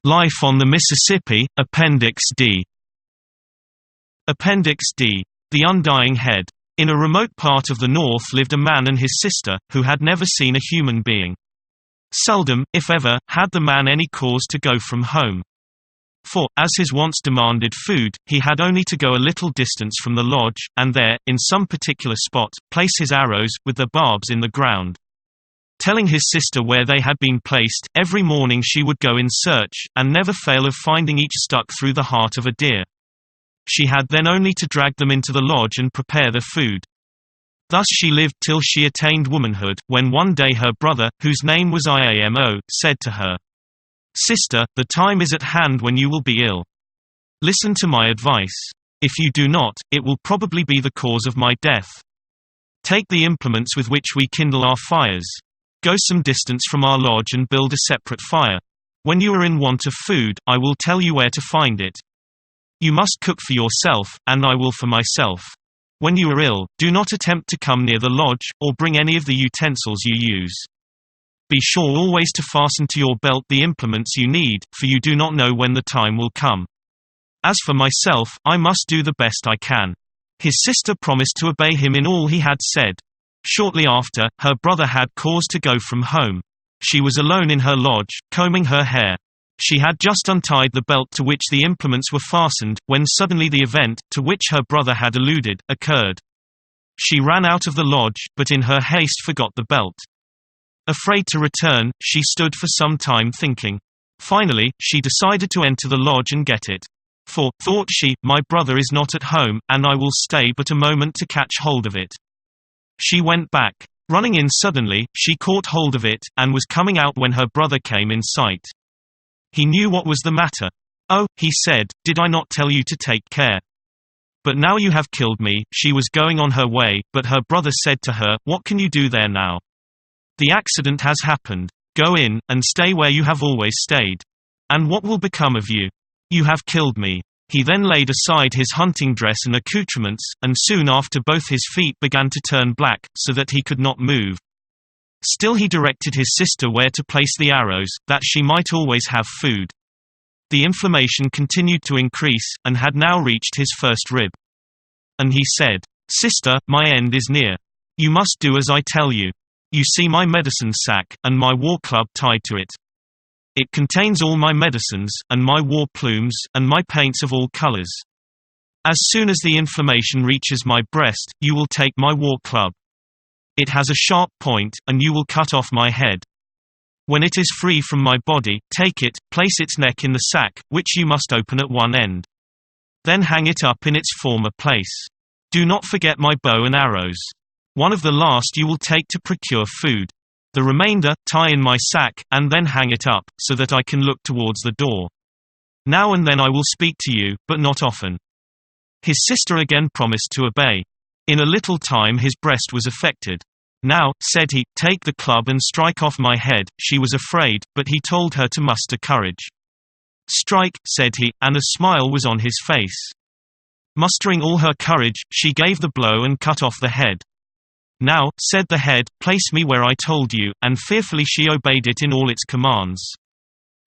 Life on the Mississippi, Appendix D. Appendix D. The Undying Head. In a remote part of the North lived a man and his sister, who had never seen a human being. Seldom, if ever, had the man any cause to go from home. For, as his wants demanded food, he had only to go a little distance from the lodge, and there, in some particular spot, place his arrows, with their barbs in the ground. Telling his sister where they had been placed, every morning she would go in search, and never fail of finding each stuck through the heart of a deer. She had then only to drag them into the lodge and prepare their food. Thus she lived till she attained womanhood, when one day her brother, whose name was Iamo, said to her, "Sister, the time is at hand when you will be ill. Listen to my advice. If you do not, it will probably be the cause of my death. Take the implements with which we kindle our fires. Go some distance from our lodge and build a separate fire. When you are in want of food, I will tell you where to find it. You must cook for yourself, and I will for myself. When you are ill, do not attempt to come near the lodge, or bring any of the utensils you use. Be sure always to fasten to your belt the implements you need, for you do not know when the time will come. As for myself, I must do the best I can." His sister promised to obey him in all he had said. Shortly after, her brother had cause to go from home. She was alone in her lodge, combing her hair. She had just untied the belt to which the implements were fastened, when suddenly the event, to which her brother had alluded, occurred. She ran out of the lodge, but in her haste forgot the belt. Afraid to return, she stood for some time thinking. Finally, she decided to enter the lodge and get it. For, thought she, my brother is not at home, and I will stay but a moment to catch hold of it. She went back. Running in suddenly, she caught hold of it, and was coming out when her brother came in sight. He knew what was the matter. "Oh," he said, "did I not tell you to take care? But now you have killed me." She was going on her way, but her brother said to her, "What can you do there now? The accident has happened. Go in, and stay where you have always stayed. And what will become of you? You have killed me." He then laid aside his hunting dress and accoutrements, and soon after both his feet began to turn black, so that he could not move. Still he directed his sister where to place the arrows, that she might always have food. The inflammation continued to increase, and had now reached his first rib. And he said, "Sister, my end is near. You must do as I tell you. You see my medicine sack, and my war club tied to it. It contains all my medicines, and my war plumes, and my paints of all colors. As soon as the inflammation reaches my breast, you will take my war club. It has a sharp point, and you will cut off my head. When it is free from my body, take it, place its neck in the sack, which you must open at one end. Then hang it up in its former place. Do not forget my bow and arrows. One of the last you will take to procure food. The remainder, tie in my sack, and then hang it up, so that I can look towards the door. Now and then I will speak to you, but not often." His sister again promised to obey. In a little time his breast was affected. "Now," said he, "take the club and strike off my head." She was afraid, but he told her to muster courage. "Strike," said he, and a smile was on his face. Mustering all her courage, she gave the blow and cut off the head. "Now," said the head, "place me where I told you," and fearfully she obeyed it in all its commands.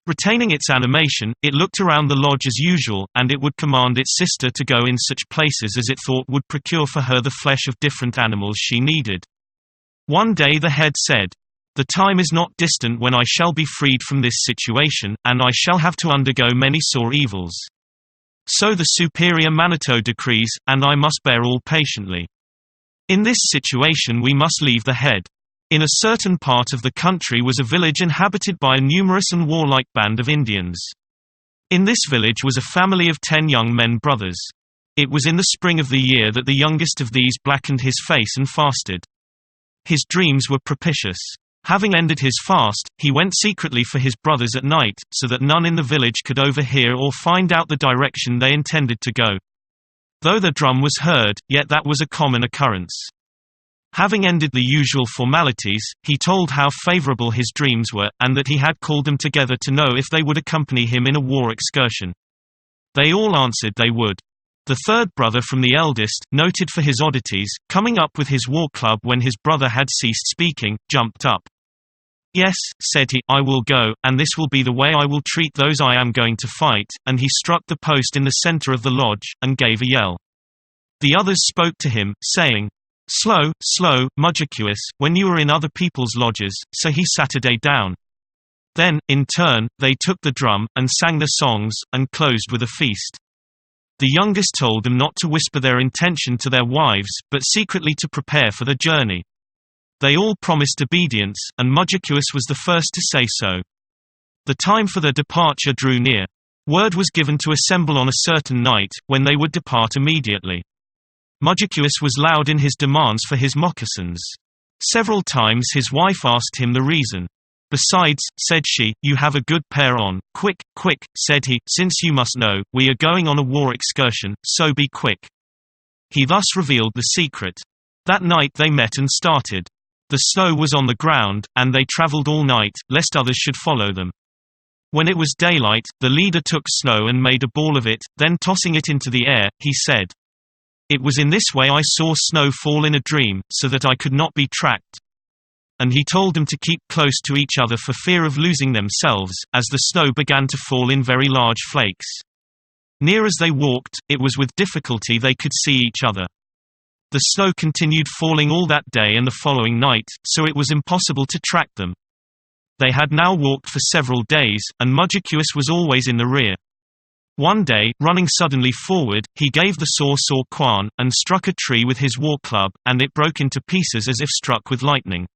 Retaining its animation, it looked around the lodge as usual, and it would command its sister to go in such places as it thought would procure for her the flesh of different animals she needed. One day the head said, "The time is not distant when I shall be freed from this situation, and I shall have to undergo many sore evils. So the superior Manito decrees, and I must bear all patiently. In this situation we must leave the head." In a certain part of the country was a village inhabited by a numerous and warlike band of Indians. In this village was a family of 10 young men brothers. It was in the spring of the year that the youngest of these blackened his face and fasted. His dreams were propitious. Having ended his fast, he went secretly for his brothers at night, so that none in the village could overhear or find out the direction they intended to go. Though the drum was heard, yet that was a common occurrence. Having ended the usual formalities, he told how favorable his dreams were, and that he had called them together to know if they would accompany him in a war excursion. They all answered they would. The third brother from the eldest, noted for his oddities, coming up with his war club when his brother had ceased speaking, jumped up. "Yes," said he, "I will go, and this will be the way I will treat those I am going to fight," and he struck the post in the center of the lodge, and gave a yell. The others spoke to him, saying, "Slow, slow, Mudjacuous, when you are in other people's lodges." So he Saturday down. Then, in turn, they took the drum, and sang their songs, and closed with a feast. The youngest told them not to whisper their intention to their wives, but secretly to prepare for the journey. They all promised obedience, and Mudjacuous was the first to say so. The time for their departure drew near. Word was given to assemble on a certain night, when they would depart immediately. Mudjacuous was loud in his demands for his moccasins. Several times his wife asked him the reason. "Besides," said she, "you have a good pair on." "Quick, quick," said he, "since you must know, we are going on a war excursion, so be quick." He thus revealed the secret. That night they met and started. The snow was on the ground, and they traveled all night, lest others should follow them. When it was daylight, the leader took snow and made a ball of it, then tossing it into the air, he said, "It was in this way I saw snow fall in a dream, so that I could not be tracked." And he told them to keep close to each other for fear of losing themselves, as the snow began to fall in very large flakes. Near as they walked, it was with difficulty they could see each other. The snow continued falling all that day and the following night, so it was impossible to track them. They had now walked for several days, and Mudjacuous was always in the rear. One day, running suddenly forward, he gave the saw Quan, and struck a tree with his war club, and it broke into pieces as if struck with lightning.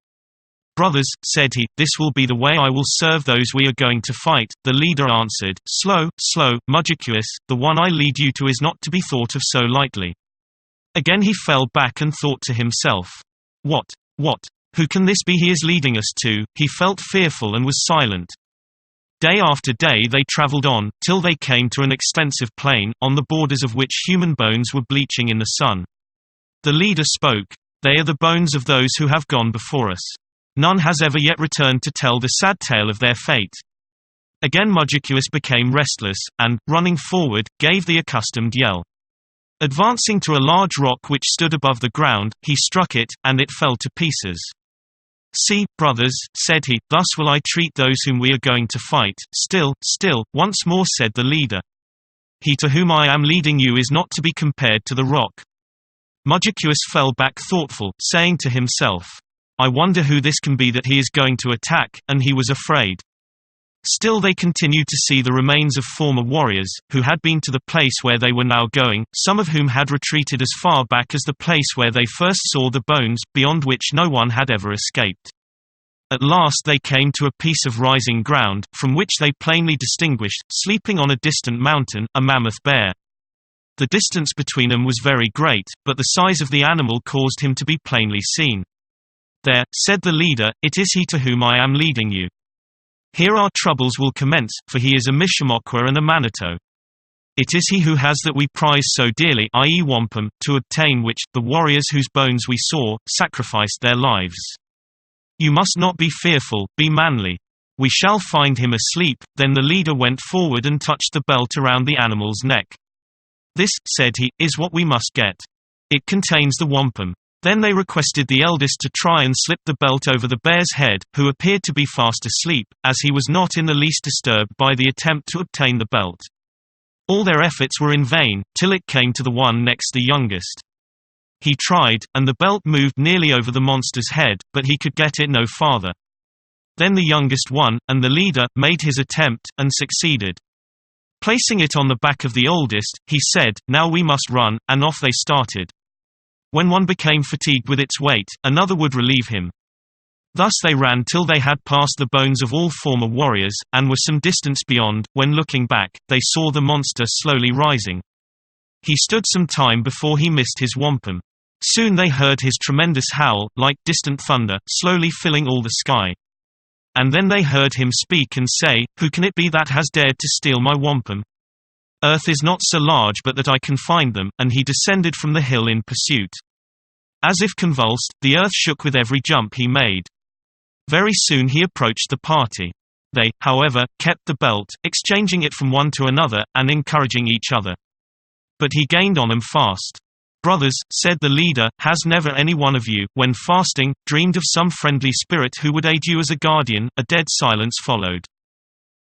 "Brothers," said he, "this will be the way I will serve those we are going to fight." The leader answered, "Slow, slow, Mudjacuous, the one I lead you to is not to be thought of so lightly." Again he fell back and thought to himself, What? Who can this be he is leading us to?" He felt fearful and was silent. Day after day they traveled on, till they came to an extensive plain, on the borders of which human bones were bleaching in the sun. The leader spoke, "They are the bones of those who have gone before us. None has ever yet returned to tell the sad tale of their fate." Again Mudjacuous became restless, and, running forward, gave the accustomed yell. Advancing to a large rock which stood above the ground, he struck it, and it fell to pieces. "See, brothers," said he, "thus will I treat those whom we are going to fight." Still, once more said the leader. "He to whom I am leading you is not to be compared to the rock." Mudjacuous fell back thoughtful, saying to himself, "I wonder who this can be that he is going to attack," and he was afraid. Still they continued to see the remains of former warriors, who had been to the place where they were now going, some of whom had retreated as far back as the place where they first saw the bones, beyond which no one had ever escaped. At last they came to a piece of rising ground, from which they plainly distinguished, sleeping on a distant mountain, a mammoth bear. The distance between them was very great, but the size of the animal caused him to be plainly seen. "There," said the leader, "it is he to whom I am leading you. Here our troubles will commence, for he is a Mishimokwa and a Manito. It is he who has that we prize so dearly, i.e. wampum, to obtain which, the warriors whose bones we saw, sacrificed their lives. You must not be fearful, be manly. We shall find him asleep." Then the leader went forward and touched the belt around the animal's neck. "This," said he, "is what we must get. It contains the wampum." Then they requested the eldest to try and slip the belt over the bear's head, who appeared to be fast asleep, as he was not in the least disturbed by the attempt to obtain the belt. All their efforts were in vain, till it came to the one next the youngest. He tried, and the belt moved nearly over the monster's head, but he could get it no farther. Then the youngest one, and the leader, made his attempt, and succeeded. Placing it on the back of the oldest, he said, "Now we must run," and off they started. When one became fatigued with its weight, another would relieve him. Thus they ran till they had passed the bones of all former warriors, and were some distance beyond, when looking back, they saw the monster slowly rising. He stood some time before he missed his wampum. Soon they heard his tremendous howl, like distant thunder, slowly filling all the sky. And then they heard him speak and say, "Who can it be that has dared to steal my wampum? Earth is not so large but that I can find them," and he descended from the hill in pursuit. As if convulsed, the earth shook with every jump he made. Very soon he approached the party. They, however, kept the belt, exchanging it from one to another, and encouraging each other. But he gained on them fast. "Brothers," said the leader, "has never any one of you, when fasting, dreamed of some friendly spirit who would aid you as a guardian?" A dead silence followed.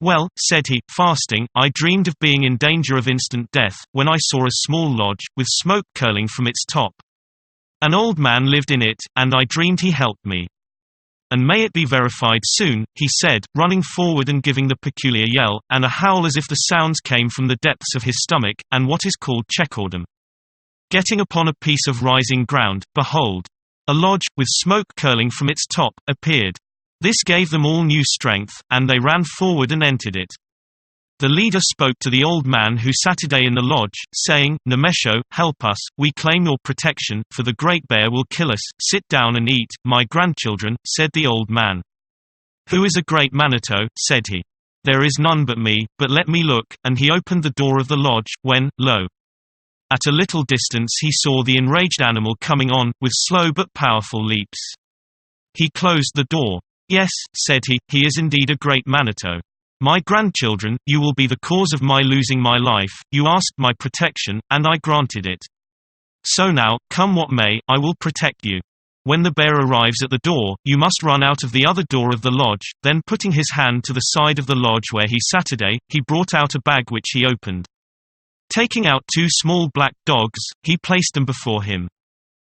"Well," said he, fasting, "I dreamed of being in danger of instant death, when I saw a small lodge, with smoke curling from its top. An old man lived in it, and I dreamed he helped me. And may it be verified soon," he said, running forward and giving the peculiar yell, and a howl as if the sounds came from the depths of his stomach, and what is called chechordom. Getting upon a piece of rising ground, behold, a lodge, with smoke curling from its top, appeared. This gave them all new strength, and they ran forward and entered it. The leader spoke to the old man who sat in the lodge, saying, "Nemesho, help us, we claim your protection, for the great bear will kill us. Sit down and eat, my grandchildren," said the old man. "Who is a great Manito?" said he. "There is none but me, but let me look," and he opened the door of the lodge, when, lo! At a little distance he saw the enraged animal coming on, with slow but powerful leaps. He closed the door. "Yes," said he is indeed a great Manito. "My grandchildren, you will be the cause of my losing my life. You asked my protection, and I granted it. So now, come what may, I will protect you. When the bear arrives at the door, you must run out of the other door of the lodge." Then putting his hand to the side of the lodge where he sat, he brought out a bag which he opened. Taking out 2 small black dogs, he placed them before him.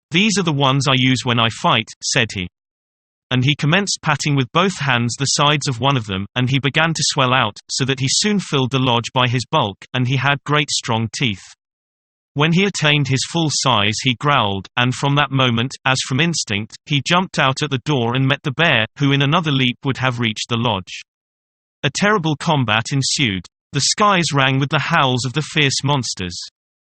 "These are the ones I use when I fight," said he. And he commenced patting with both hands the sides of one of them, and he began to swell out, so that he soon filled the lodge by his bulk, and he had great strong teeth. When he attained his full size he growled, and from that moment, as from instinct, he jumped out at the door and met the bear, who in another leap would have reached the lodge. A terrible combat ensued. The skies rang with the howls of the fierce monsters.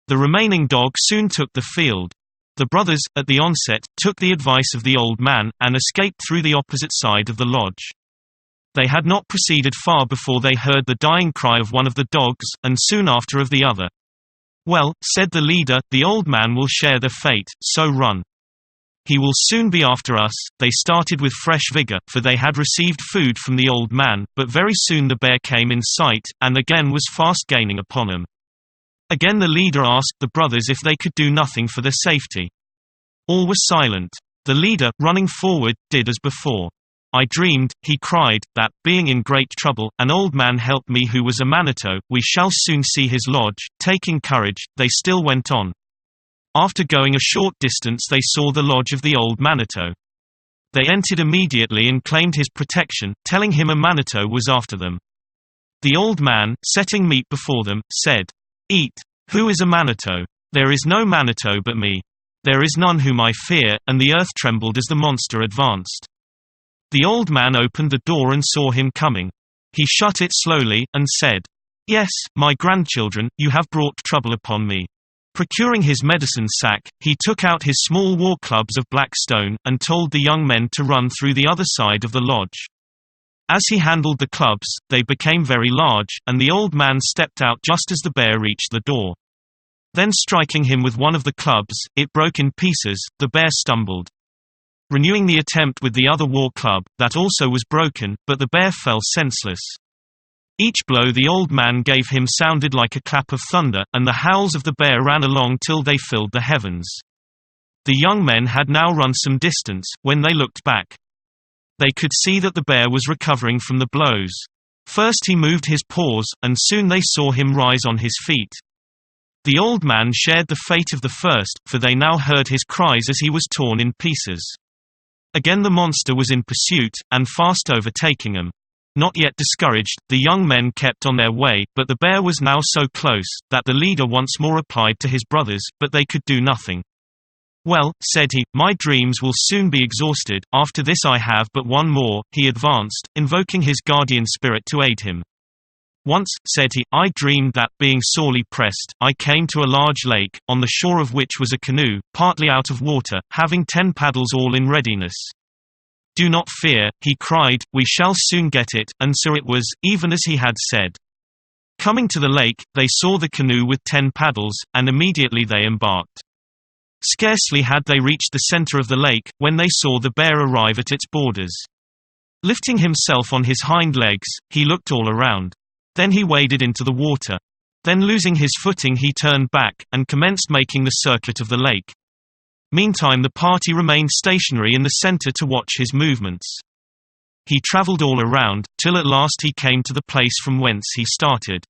The remaining dog soon took the field. The brothers, at the onset, took the advice of the old man, and escaped through the opposite side of the lodge. They had not proceeded far before they heard the dying cry of one of the dogs, and soon after of the other. "Well," said the leader, "the old man will share their fate, so run. He will soon be after us." They started with fresh vigor, for they had received food from the old man, but very soon the bear came in sight, and again was fast gaining upon them. Again the leader asked the brothers if they could do nothing for their safety. All were silent. The leader, running forward, did as before. "I dreamed," he cried, "that, being in great trouble, an old man helped me who was a Manito. We shall soon see his lodge." Taking courage, they still went on. After going a short distance they saw the lodge of the old Manito. They entered immediately and claimed his protection, telling him a Manito was after them. The old man, setting meat before them, said, "Eat. Who is a Manito? There is no Manito but me. There is none whom I fear," and the earth trembled as the monster advanced. The old man opened the door and saw him coming. He shut it slowly, and said, "Yes, my grandchildren, you have brought trouble upon me." Procuring his medicine sack, he took out his small war clubs of black stone, and told the young men to run through the other side of the lodge. As he handled the clubs, they became very large, and the old man stepped out just as the bear reached the door. Then striking him with one of the clubs, it broke in pieces. The bear stumbled. Renewing the attempt with the other war club, that also was broken, but the bear fell senseless. Each blow the old man gave him sounded like a clap of thunder, and the howls of the bear ran along till they filled the heavens. The young men had now run some distance, when they looked back. They could see that the bear was recovering from the blows. First he moved his paws, and soon they saw him rise on his feet. The old man shared the fate of the first, for they now heard his cries as he was torn in pieces. Again the monster was in pursuit, and fast overtaking them. Not yet discouraged, the young men kept on their way, but the bear was now so close, that the leader once more applied to his brothers, but they could do nothing. "Well," said he, "my dreams will soon be exhausted, after this I have but one more." He advanced, invoking his guardian spirit to aid him. "Once," said he, "I dreamed that, being sorely pressed, I came to a large lake, on the shore of which was a canoe, partly out of water, having 10 paddles all in readiness. 'Do not fear,' he cried, 'we shall soon get it,' and so it was, even as he had said. Coming to the lake, they saw the canoe with 10 paddles, and immediately they embarked. Scarcely had they reached the center of the lake, when they saw the bear arrive at its borders. Lifting himself on his hind legs, he looked all around. Then he waded into the water. Then losing his footing he turned back, and commenced making the circuit of the lake. Meantime the party remained stationary in the center to watch his movements. He traveled all around, till at last he came to the place from whence he started.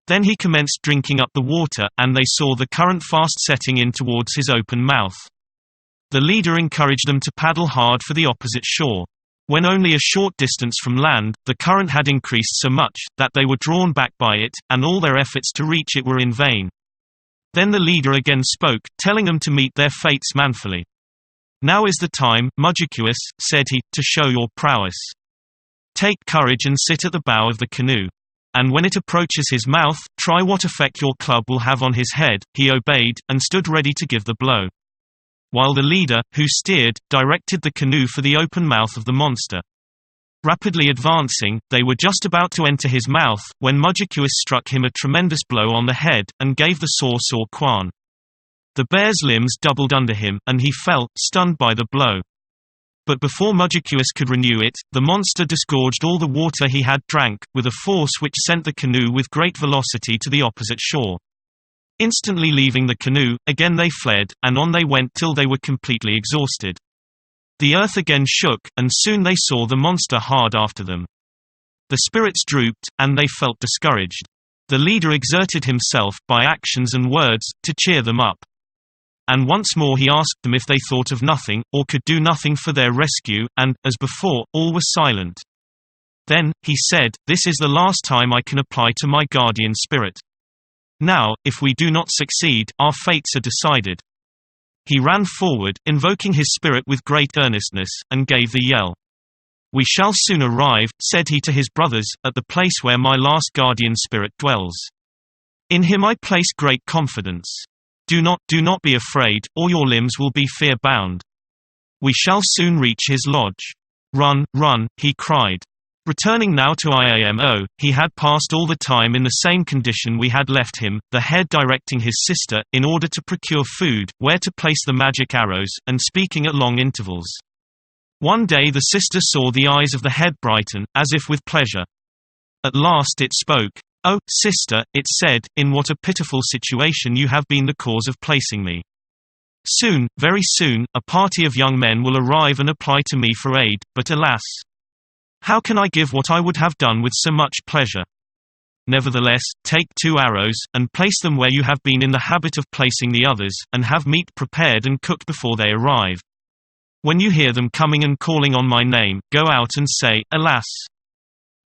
Then he commenced drinking up the water, and they saw the current fast setting in towards his open mouth. The leader encouraged them to paddle hard for the opposite shore. When only a short distance from land, the current had increased so much, that they were drawn back by it, and all their efforts to reach it were in vain. Then the leader again spoke, telling them to meet their fates manfully. "Now is the time, Mudjikuous," said he, "to show your prowess. Take courage and sit at the bow of the canoe. And when it approaches his mouth, try what effect your club will have on his head." He obeyed, and stood ready to give the blow. While the leader, who steered, directed the canoe for the open mouth of the monster. Rapidly advancing, they were just about to enter his mouth, when Mudjikuous struck him a tremendous blow on the head, and gave the saw Quan. The bear's limbs doubled under him, and he fell, stunned by the blow. But before Mudjikuous could renew it, the monster disgorged all the water he had drank, with a force which sent the canoe with great velocity to the opposite shore. Instantly leaving the canoe, again they fled, and on they went till they were completely exhausted. The earth again shook, and soon they saw the monster hard after them. The spirits drooped, and they felt discouraged. The leader exerted himself, by actions and words, to cheer them up. And once more he asked them if they thought of nothing, or could do nothing for their rescue, and, as before, all were silent. Then, he said, "This is the last time I can apply to my guardian spirit. Now, if we do not succeed, our fates are decided." He ran forward, invoking his spirit with great earnestness, and gave the yell. "We shall soon arrive," said he to his brothers, "at the place where my last guardian spirit dwells. In him I place great confidence. Do not be afraid, or your limbs will be fear-bound. We shall soon reach his lodge. Run, run," he cried. Returning now to Iamo, he had passed all the time in the same condition we had left him, the head directing his sister, in order to procure food, where to place the magic arrows, and speaking at long intervals. One day the sister saw the eyes of the head brighten, as if with pleasure. At last it spoke. "Oh, sister," it said, "in what a pitiful situation you have been the cause of placing me. Soon, very soon, a party of young men will arrive and apply to me for aid, but alas! How can I give what I would have done with so much pleasure? Nevertheless, take 2 arrows, and place them where you have been in the habit of placing the others, and have meat prepared and cooked before they arrive. When you hear them coming and calling on my name, go out and say, 'Alas!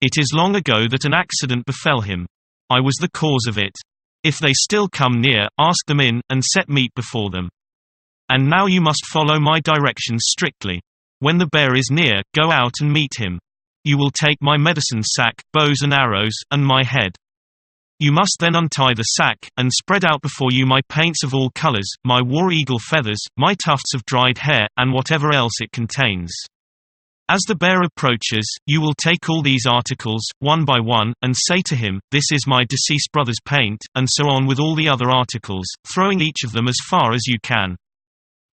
It is long ago that an accident befell him. I was the cause of it.' If they still come near, ask them in, and set meat before them. And now you must follow my directions strictly. When the bear is near, go out and meet him. You will take my medicine sack, bows and arrows, and my head. You must then untie the sack, and spread out before you my paints of all colors, my war eagle feathers, my tufts of dried hair, and whatever else it contains. As the bear approaches, you will take all these articles, one by one, and say to him, 'This is my deceased brother's paint,' and so on with all the other articles, throwing each of them as far as you can.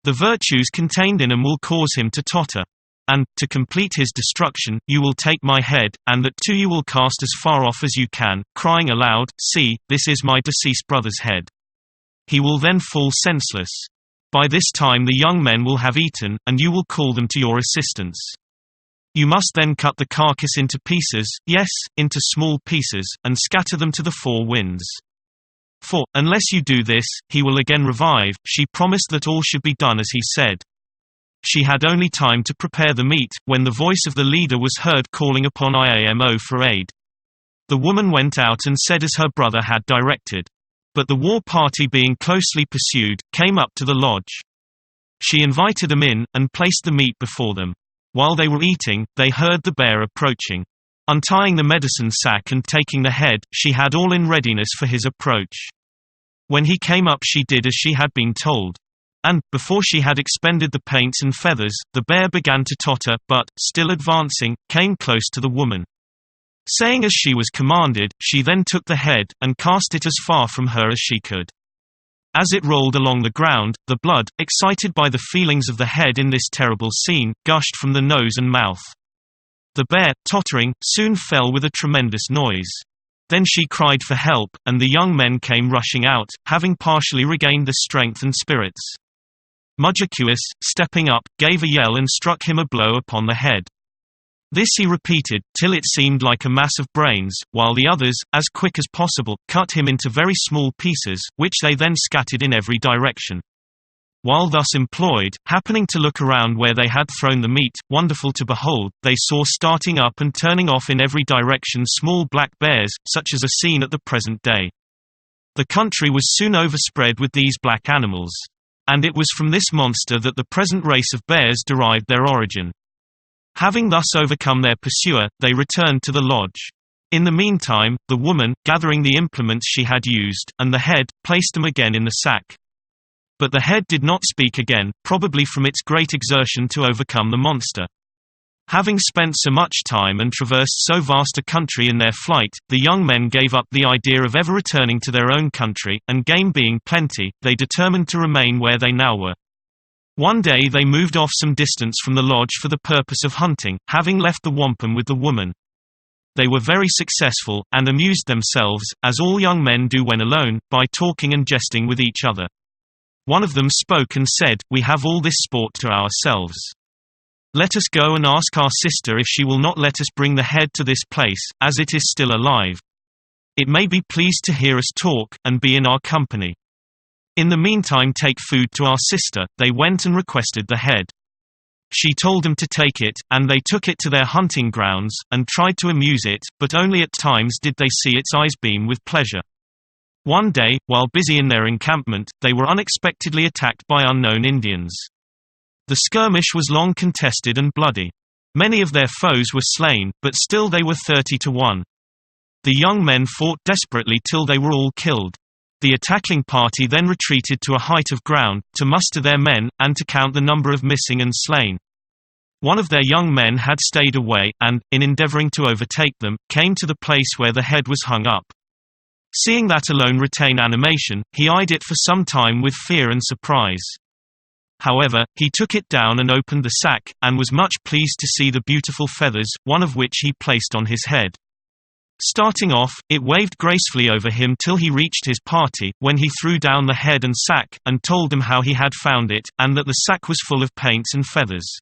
The virtues contained in them will cause him to totter. And, to complete his destruction, you will take my head, and that too you will cast as far off as you can, crying aloud, 'See, this is my deceased brother's head.' He will then fall senseless. By this time the young men will have eaten, and you will call them to your assistance. You must then cut the carcass into pieces, yes, into small pieces, and scatter them to the 4 winds. For, unless you do this, he will again revive." She promised that all should be done as he said. She had only time to prepare the meat, when the voice of the leader was heard calling upon Iamo for aid. The woman went out and said as her brother had directed. But the war party, being closely pursued, came up to the lodge. She invited them in, and placed the meat before them. While they were eating, they heard the bear approaching. Untying the medicine sack and taking the head, she had all in readiness for his approach. When he came up she did as she had been told. And, before she had expended the paints and feathers, the bear began to totter, but, still advancing, came close to the woman. Saying as she was commanded, she then took the head, and cast it as far from her as she could. As it rolled along the ground, the blood, excited by the feelings of the head in this terrible scene, gushed from the nose and mouth. The bear, tottering, soon fell with a tremendous noise. Then she cried for help, and the young men came rushing out, having partially regained their strength and spirits. Mudjakeus, stepping up, gave a yell and struck him a blow upon the head. This he repeated, till it seemed like a mass of brains, while the others, as quick as possible, cut him into very small pieces, which they then scattered in every direction. While thus employed, happening to look around where they had thrown the meat, wonderful to behold, they saw starting up and turning off in every direction small black bears, such as are seen at the present day. The country was soon overspread with these black animals. And it was from this monster that the present race of bears derived their origin. Having thus overcome their pursuer, they returned to the lodge. In the meantime, the woman, gathering the implements she had used, and the head, placed them again in the sack. But the head did not speak again, probably from its great exertion to overcome the monster. Having spent so much time and traversed so vast a country in their flight, the young men gave up the idea of ever returning to their own country, and game being plenty, they determined to remain where they now were. One day they moved off some distance from the lodge for the purpose of hunting, having left the wampum with the woman. They were very successful, and amused themselves, as all young men do when alone, by talking and jesting with each other. One of them spoke and said, "We have all this sport to ourselves. Let us go and ask our sister if she will not let us bring the head to this place, as it is still alive. It may be pleased to hear us talk, and be in our company. In the meantime take food to our sister." They went and requested the head. She told them to take it, and they took it to their hunting grounds, and tried to amuse it, but only at times did they see its eyes beam with pleasure. One day, while busy in their encampment, they were unexpectedly attacked by unknown Indians. The skirmish was long contested and bloody. Many of their foes were slain, but still they were 30-1. The young men fought desperately till they were all killed. The attacking party then retreated to a height of ground, to muster their men, and to count the number of missing and slain. One of their young men had stayed away, and, in endeavoring to overtake them, came to the place where the head was hung up. Seeing that alone retain animation, he eyed it for some time with fear and surprise. However, he took it down and opened the sack, and was much pleased to see the beautiful feathers, one of which he placed on his head. Starting off, it waved gracefully over him till he reached his party, when he threw down the head and sack, and told them how he had found it, and that the sack was full of paints and feathers.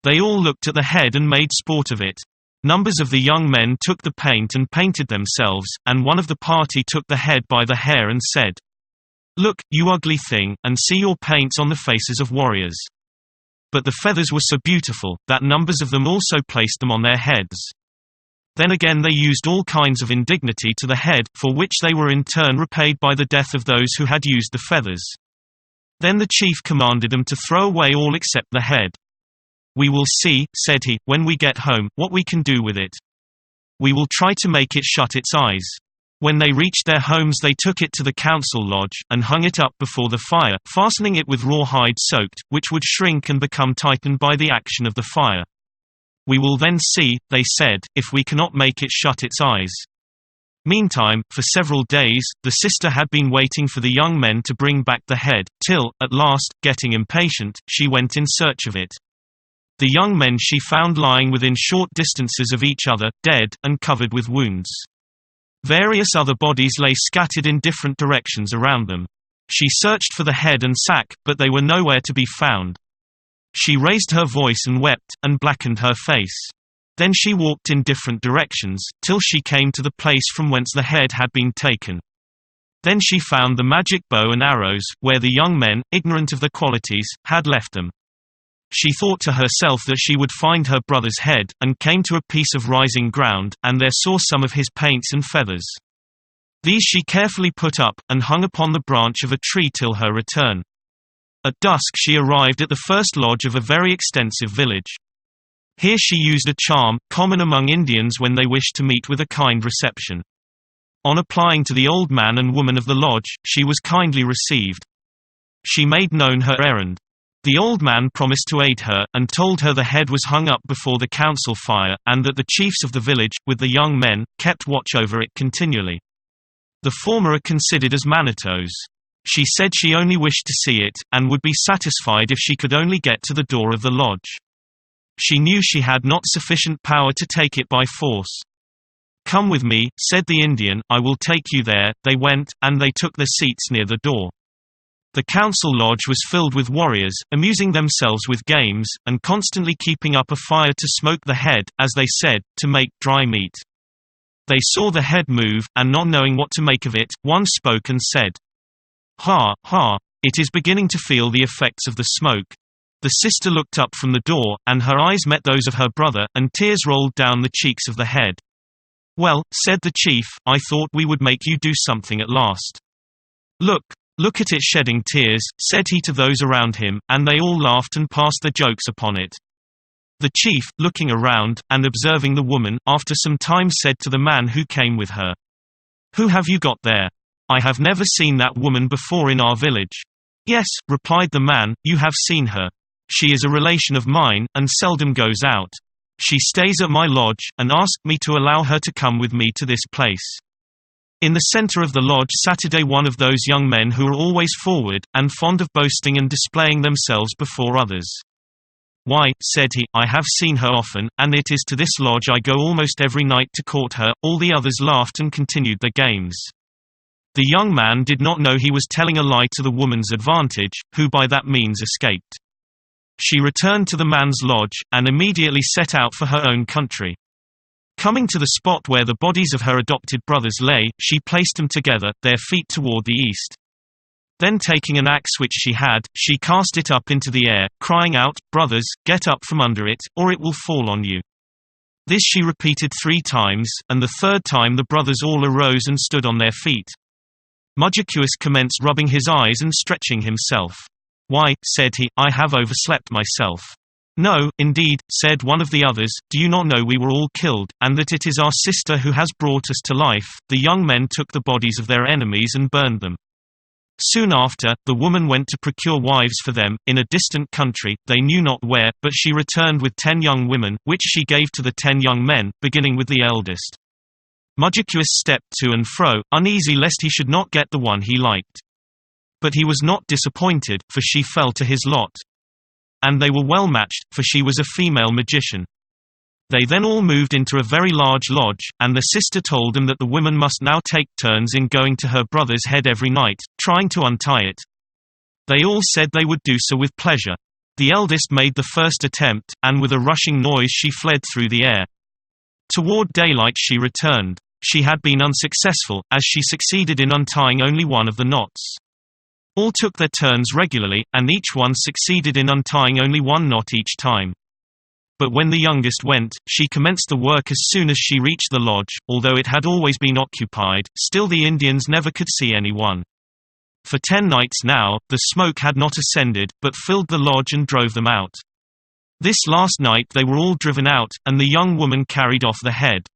They all looked at the head and made sport of it. Numbers of the young men took the paint and painted themselves, and one of the party took the head by the hair and said, "Look, you ugly thing, and see your paints on the faces of warriors." But the feathers were so beautiful, that numbers of them also placed them on their heads. Then again they used all kinds of indignity to the head, for which they were in turn repaid by the death of those who had used the feathers. Then the chief commanded them to throw away all except the head. "We will see," said he, "when we get home, what we can do with it. We will try to make it shut its eyes." When they reached their homes they took it to the council lodge, and hung it up before the fire, fastening it with rawhide soaked, which would shrink and become tightened by the action of the fire. "We will then see," they said, "if we cannot make it shut its eyes." Meantime, for several days, the sister had been waiting for the young men to bring back the head, till, at last, getting impatient, she went in search of it. The young men she found lying within short distances of each other, dead, and covered with wounds. Various other bodies lay scattered in different directions around them. She searched for the head and sack, but they were nowhere to be found. She raised her voice and wept, and blackened her face. Then she walked in different directions, till she came to the place from whence the head had been taken. Then she found the magic bow and arrows, where the young men, ignorant of the qualities, had left them. She thought to herself that she would find her brother's head, and came to a piece of rising ground, and there saw some of his paints and feathers. These she carefully put up, and hung upon the branch of a tree till her return. At dusk she arrived at the first lodge of a very extensive village. Here she used a charm, common among Indians when they wish to meet with a kind reception. On applying to the old man and woman of the lodge, she was kindly received. She made known her errand. The old man promised to aid her, and told her the head was hung up before the council fire, and that the chiefs of the village, with the young men, kept watch over it continually. The former are considered as Manitos. She said she only wished to see it, and would be satisfied if she could only get to the door of the lodge. She knew she had not sufficient power to take it by force. "Come with me," said the Indian, "I will take you there." They went, and they took their seats near the door. The council lodge was filled with warriors, amusing themselves with games, and constantly keeping up a fire to smoke the head, as they said, to make dry meat. They saw the head move, and not knowing what to make of it, one spoke and said, "Ha, ha! It is beginning to feel the effects of the smoke." The sister looked up from the door, and her eyes met those of her brother, and tears rolled down the cheeks of the head. "Well," said the chief, "I thought we would make you do something at last. Look at it shedding tears," said he to those around him, and they all laughed and passed their jokes upon it. The chief, looking around, and observing the woman, after some time said to the man who came with her, "Who have you got there? I have never seen that woman before in our village." "Yes," replied the man, "you have seen her. She is a relation of mine, and seldom goes out. She stays at my lodge, and asked me to allow her to come with me to this place." In the center of the lodge sat one of those young men who are always forward, and fond of boasting and displaying themselves before others. "Why," said he, "I have seen her often, and it is to this lodge I go almost every night to court her." All the others laughed and continued their games. The young man did not know he was telling a lie to the woman's advantage, who by that means escaped. She returned to the man's lodge, and immediately set out for her own country. Coming to the spot where the bodies of her adopted brothers lay, she placed them together, their feet toward the east. Then taking an axe which she had, she cast it up into the air, crying out, "Brothers, get up from under it, or it will fall on you." This she repeated 3 times, and the 3rd time the brothers all arose and stood on their feet. Mudjakeus commenced rubbing his eyes and stretching himself. "Why," said he, "I have overslept myself." "No, indeed," said one of the others, "do you not know we were all killed, and that it is our sister who has brought us to life?" The young men took the bodies of their enemies and burned them. Soon after, the woman went to procure wives for them, in a distant country, they knew not where, but she returned with 10 young women, which she gave to the 10 young men, beginning with the eldest. Mudjakeus stepped to and fro, uneasy lest he should not get the one he liked. But he was not disappointed, for she fell to his lot. And they were well matched, for she was a female magician. They then all moved into a very large lodge, and the sister told them that the women must now take turns in going to her brother's head every night, trying to untie it. They all said they would do so with pleasure. The eldest made the first attempt, and with a rushing noise she fled through the air. Toward daylight she returned. She had been unsuccessful, as she succeeded in untying only one of the knots. All took their turns regularly, and each one succeeded in untying only one knot each time. But when the youngest went, she commenced the work as soon as she reached the lodge. Although it had always been occupied, still the Indians never could see anyone. For 10 nights now, the smoke had not ascended, but filled the lodge and drove them out. This last night they were all driven out, and the young woman carried off the head.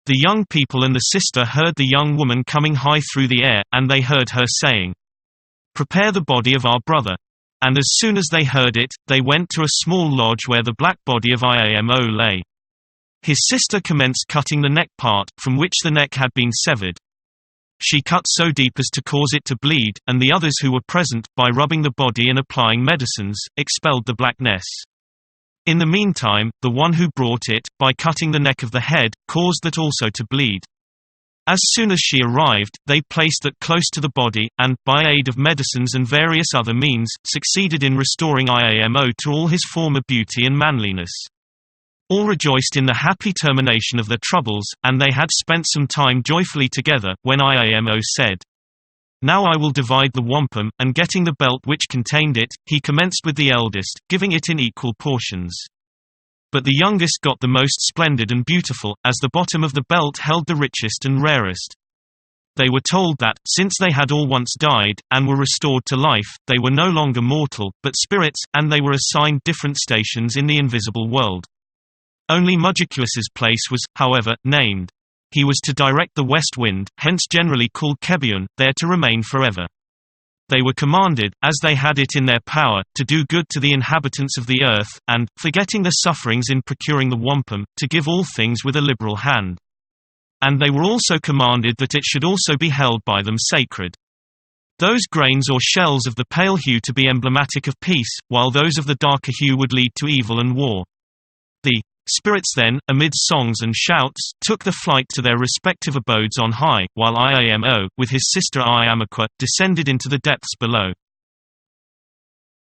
The young people and the sister heard the young woman coming high through the air, and they heard her saying, "Prepare the body of our brother." And as soon as they heard it, they went to a small lodge where the black body of Iamo lay. His sister commenced cutting the neck part, from which the neck had been severed. She cut so deep as to cause it to bleed, and the others who were present, by rubbing the body and applying medicines, expelled the blackness. In the meantime, the one who brought it, by cutting the neck of the head, caused that also to bleed. As soon as she arrived, they placed that close to the body, and, by aid of medicines and various other means, succeeded in restoring Iamo to all his former beauty and manliness. All rejoiced in the happy termination of their troubles, and they had spent some time joyfully together, when Iamo said, "Now I will divide the wampum," and getting the belt which contained it, he commenced with the eldest, giving it in equal portions. But the youngest got the most splendid and beautiful, as the bottom of the belt held the richest and rarest. They were told that, since they had all once died, and were restored to life, they were no longer mortal, but spirits, and they were assigned different stations in the invisible world. Only Mudjakeus's place was, however, named. He was to direct the west wind, hence generally called Kebiun, there to remain forever. They were commanded, as they had it in their power, to do good to the inhabitants of the earth, and, forgetting their sufferings in procuring the wampum, to give all things with a liberal hand. And they were also commanded that it should also be held by them sacred. Those grains or shells of the pale hue to be emblematic of peace, while those of the darker hue would lead to evil and war. The Spirits then, amid songs and shouts, took the flight to their respective abodes on high, while Iamo, with his sister Iamaqua, descended into the depths below.